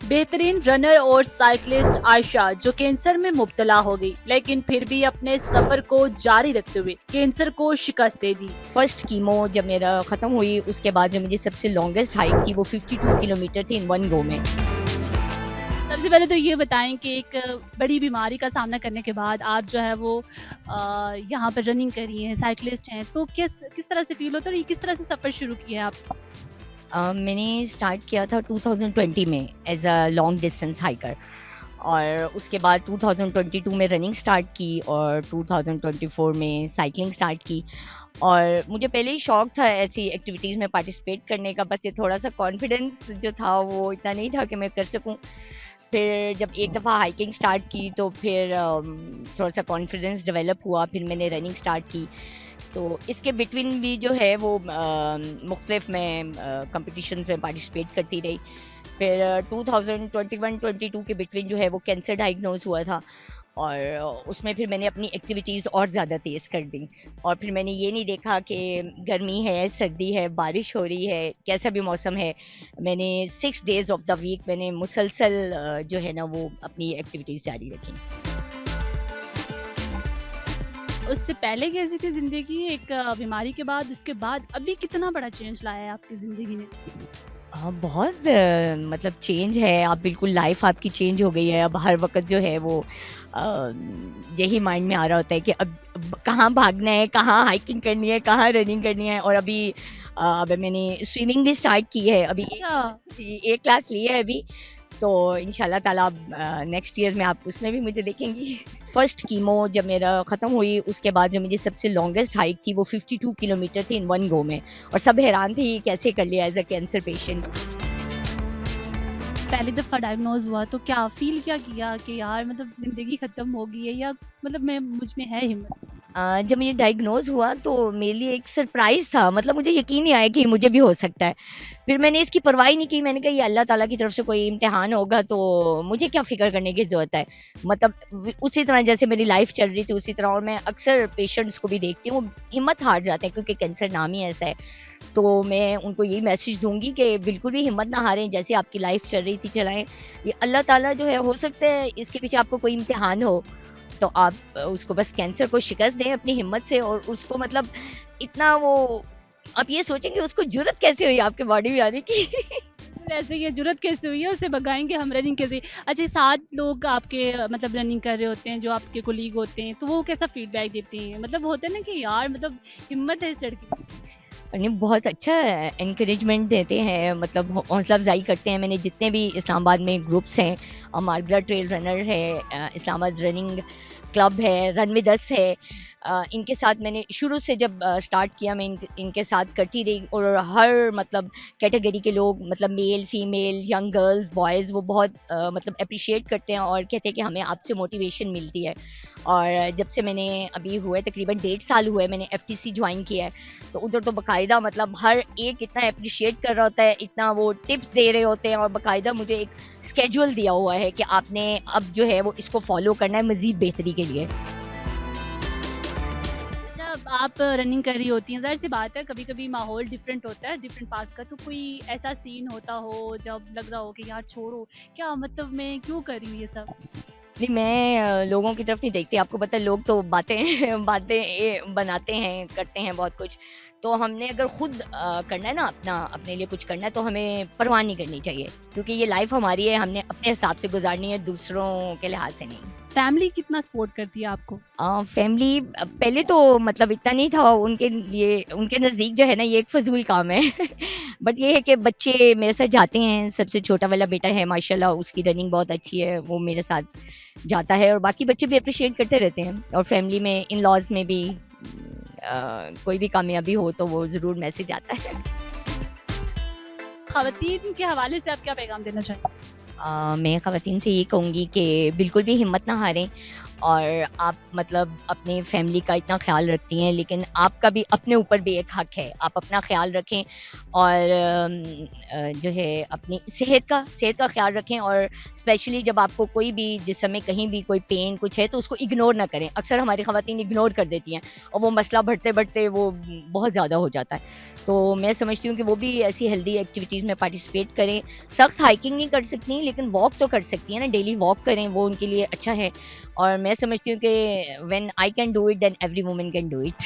बेहतरीन रनर और साइकिलिस्ट आयशा जो कैंसर में मुब्तला हो गई, लेकिन फिर भी अपने सफर को जारी रखते हुए कैंसर को शिकस्त दे दी। फर्स्ट कीमो जब मेरा ख़त्म हुई उसके बाद जो मुझे सबसे लॉन्गेस्ट हाइक थी वो 52 किलोमीटर थी इन वन गो में। सबसे पहले तो ये बताएं कि एक बड़ी बीमारी का सामना करने के बाद आप जो है वो यहाँ पर रनिंग कर रही हैं, साइकिलिस्ट हैं, तो किस तरह से फील होता है और ये किस तरह से सफ़र शुरू किया है आप? मैंने स्टार्ट किया था 2020 में as a long distance hiker और उसके बाद 2022 में रनिंग स्टार्ट की और 2024 में साइकिलिंग स्टार्ट की। और मुझे पहले ही शौक था ऐसी एक्टिविटीज़ में पार्टिसिपेट करने का, बस ये थोड़ा सा कॉन्फिडेंस जो था वो इतना नहीं था कि मैं कर सकूं। फिर जब एक दफ़ा हाइकिंग स्टार्ट की तो फिर थोड़ा सा कॉन्फिडेंस डेवलप हुआ, फिर मैंने रनिंग स्टार्ट की। तो इसके बिटवीन भी जो है वो मुख्तलिफ मैं कंपटीशंस में पार्टिसिपेट करती रही। फिर 2021-22 के बिटवीन जो है वो कैंसर डायग्नोज हुआ था और उसमें फिर मैंने अपनी एक्टिविटीज़ और ज़्यादा तेज़ कर दी। और फिर मैंने ये नहीं देखा कि गर्मी है, सर्दी है, बारिश हो रही है, कैसा भी मौसम है, मैंने 6 डेज़ ऑफ द वीक मैंने मुसलसल जो है ना वो अपनी एक्टिविटीज़ जारी रखी। उससे पहले कैसी थी ज़िंदगी, एक बीमारी के बाद, उसके बाद अभी कितना बड़ा चेंज लाया है आपकी ज़िंदगी ने? हाँ, बहुत मतलब चेंज है। आप बिल्कुल लाइफ आपकी चेंज हो गई है। अब हर वक़्त जो है वो यही माइंड में आ रहा होता है कि अब कहाँ भागना है, कहाँ हाइकिंग करनी है, कहाँ रनिंग करनी है। और अभी अब मैंने स्विमिंग भी स्टार्ट की है। अभी अच्छा। जी, एक क्लास ली है अभी, तो इंशाल्लाह ताला अब नेक्स्ट ईयर में आप उसमें भी मुझे देखेंगी। फर्स्ट कीमो जब मेरा ख़त्म हुई उसके बाद जो मुझे सबसे लॉन्गेस्ट हाइक थी वो 52 किलोमीटर थी इन वन गो में। और सब हैरान थे ये कैसे कर लिया एज़ अ कैंसर पेशेंट। पहली दफ़ा डायग्नोज हुआ तो क्या फ़ील क्या किया कि यार मतलब ज़िंदगी ख़त्म हो गई है, या मतलब मैं मुझ में है हिम्मत? जब मुझे डायग्नोज हुआ तो मेरे लिए एक सरप्राइज़ था। मतलब मुझे यकीन नहीं आया कि मुझे भी हो सकता है। फिर मैंने इसकी परवाह ही नहीं की। मैंने कहा ये अल्लाह ताला की तरफ से कोई इम्तिहान होगा, तो मुझे क्या फ़िक्र करने की ज़रूरत है। मतलब उसी तरह जैसे मेरी लाइफ चल रही थी उसी तरह। और मैं अक्सर पेशेंट्स को भी देखती हूँ, हिम्मत हार जाते हैं क्योंकि कैंसर नाम ही ऐसा है। तो मैं उनको यही मैसेज दूंगी कि बिल्कुल भी हिम्मत ना हारें, जैसे आपकी लाइफ चल रही थी चलाएं। ये अल्लाह ताला जो है, हो सकता है इसके पीछे आपको कोई इम्तिहान हो, तो आप उसको बस कैंसर को शिकस्त दें अपनी हिम्मत से। और उसको मतलब इतना वो, आप ये सोचें कि उसको जुर्रत कैसे हुई आपके बॉडी में आने की। ऐसे ये जुर्रत कैसे हुई है, उसे भगाएंगे हम, रनिंग कैसे? अच्छा, 7 लोग आपके मतलब रनिंग कर रहे होते हैं जो आपके कोलीग होते हैं, तो वो कैसा फीडबैक देते हैं? मतलब होता है ना कि यार मतलब हिम्मत है इस लड़की में। उन्हें बहुत अच्छा एनकरेजमेंट देते हैं, मतलब हौसला अफजाई करते हैं। मैंने जितने भी इस्लामाबाद में ग्रुप्स हैं, मार्बला ट्रेल रनर है, इस्लामाबाद रनिंग क्लब है, रन विद अस है, इनके साथ मैंने शुरू से जब स्टार्ट किया मैं इनके साथ करती रही। और हर मतलब कैटेगरी के लोग, मतलब male female young girls boys, वो बहुत मतलब अप्रिशिएट करते हैं और कहते हैं कि हमें आपसे मोटिवेशन मिलती है। और जब से मैंने अभी हुए तकरीबन 1.5 साल हुए मैंने FTC ज्वाइन किया है, तो उधर तो बाकायदा मतलब हर एक इतना अप्रिशिएट कर रहा होता है, इतना वो टिप्स दे रहे होते हैं। और बाकायदा मुझे एक स्केड्यूल दिया हुआ है कि आपने अब जो है वो इसको फॉलो करना है मज़ीद बेहतरी के लिए। जब आप रनिंग कर रही होती हैं, ज़ाहिर सी बात है कभी कभी माहौल डिफरेंट होता है, डिफरेंट पार्ट का, तो कोई ऐसा सीन होता हो जब लग रहा हो कि यार छोड़ो, क्या मतलब मैं क्यों कर रही हूँ ये सब? नहीं, मैं लोगों की तरफ नहीं देखती। आपको पता है लोग तो बातें बातें बनाते हैं, करते हैं बहुत कुछ। तो हमने अगर खुद करना है ना, अपने लिए कुछ करना है, तो हमें परवाह नहीं करनी चाहिए, क्योंकि ये लाइफ हमारी है, हमने अपने हिसाब से गुजारनी है, दूसरों के लिहाज से नहीं। फैमिली कितना सपोर्ट करती है आपको? फैमिली पहले तो मतलब इतना नहीं था, उनके लिए उनके नज़दीक जो है ना ये एक फ़ज़ूल काम है। बट ये है कि बच्चे मेरे साथ जाते हैं। सबसे छोटा वाला बेटा है माशाल्लाह, उसकी रनिंग बहुत अच्छी है, वो मेरे साथ जाता है। और बाकी बच्चे भी अप्रिशिएट करते रहते हैं। और फैमिली में इन लॉज में भी कोई भी कामयाबी हो तो वो ज़रूर मैसेज आता है। खवातीन के हवाले से आप क्या पैगाम देना चाहेंगे? मैं ख़वातीन से ये कहूँगी कि बिल्कुल भी हिम्मत ना हारें और आप मतलब अपने फैमिली का इतना ख्याल रखती हैं, लेकिन आपका भी अपने ऊपर भी एक हक है, आप अपना ख्याल रखें और जो है अपनी सेहत का ख्याल रखें। और स्पेशली जब आपको कोई भी जिस समय कहीं भी कोई पेन कुछ है तो उसको इग्नोर ना करें। अक्सर हमारी ख़वातीन इग्नोर कर देती हैं और वो मसला बढ़ते बढ़ते वो बहुत ज़्यादा हो जाता है। तो मैं समझती हूँ कि वो भी ऐसी हेल्दी एक्टिविटीज़ में पार्टिसिपेट करें। सख्त हाइकिंग नहीं कर सकती लेकिन वॉक तो कर सकती हैं ना, डेली वॉक करें, वो उनके लिए अच्छा है। और मैं समझती हूँ कि when I can do it then every woman can do it.